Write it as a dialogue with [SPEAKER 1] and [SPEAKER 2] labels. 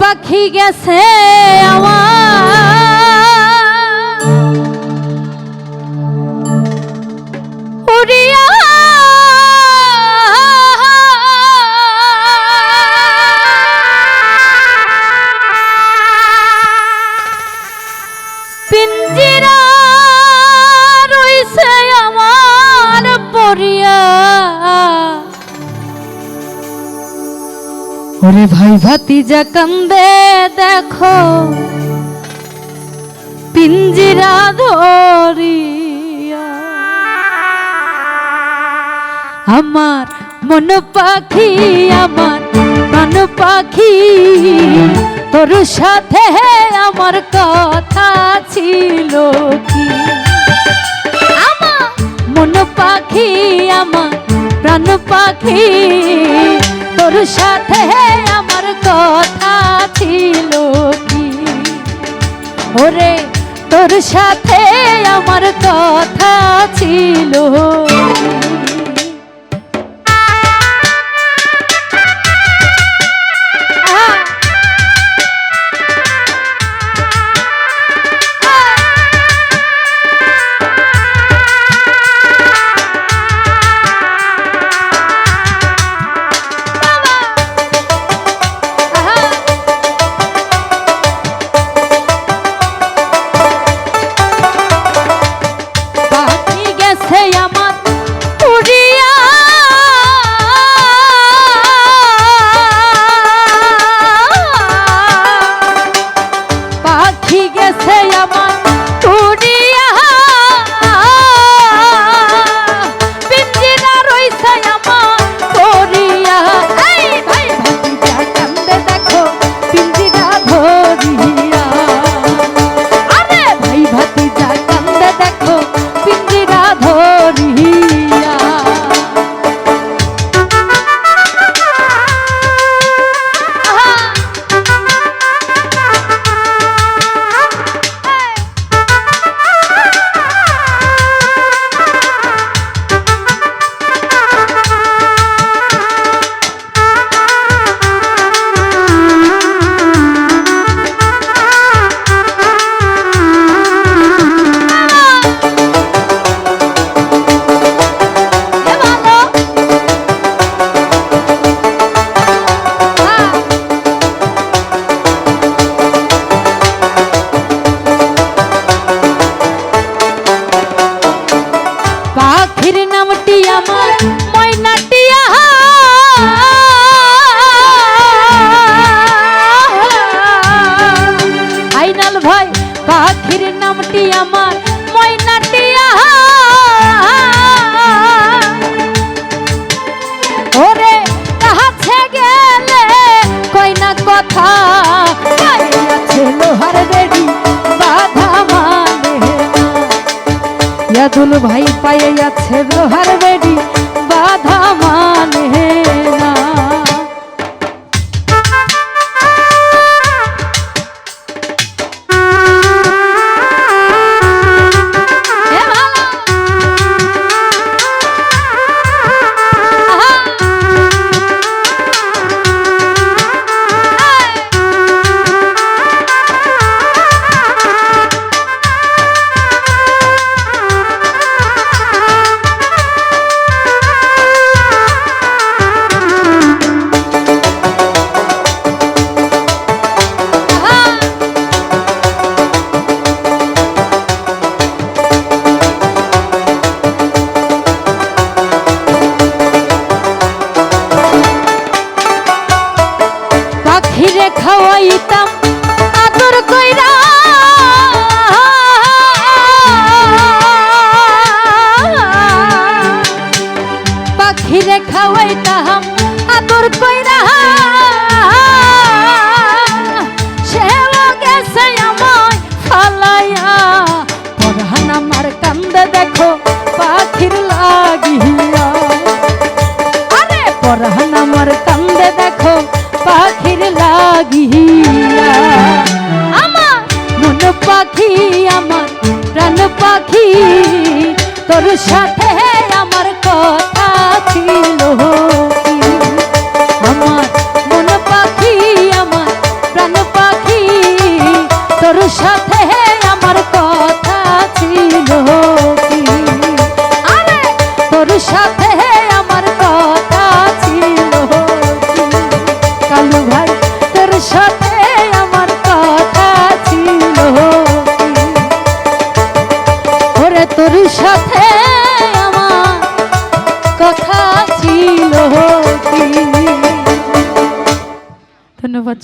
[SPEAKER 1] পাখি গেছে আমার উড়িয়া পিঞ্জিরা রইছে আমার পরিয়া। ওরে ভাই ভাতিজা কান্দে দেখো পিঞ্জিরা ধরিয়া। আমার মন পাখি আমার প্রাণ পাখি তোর সাথে আমার কথা ছিল কি। আমার মন পাখি আমার প্রাণ পাখি তোর সাথে আমার কথা ছিল কি। ওরে তোর সাথে আমার কথা ছিল। পাখির নামটি আমার ময়নাটিয়া। ওরে কাছে গেলে কই না কথা আছে লোহার বেড়ি বাধা মানে না। ইয়াদুল ভাই পায়ে আছে লোহার বেড়ি বাধা মানে না। খাওয়াইতাম আদর কইরা পাখিরে খাওয়াইতাম আদর কইরা। সেও গেছে আমায় ফালাইয়া পরাণ আমার কান্দে দেখো পাখির লাগিয়া। আরে পরাণ আমার কান্দে দেখো পাখির লাগিয়া। আমার মন পাখি আমার প্রাণ পাখি তোর সাথে আমার কথা ছিল কি। আমার মন পাখি আমার প্রাণ সাথে আমার কথা ছিল কি? ওরে তোর সাথে আমার কথা ছিল কি? ধন্যবাদ।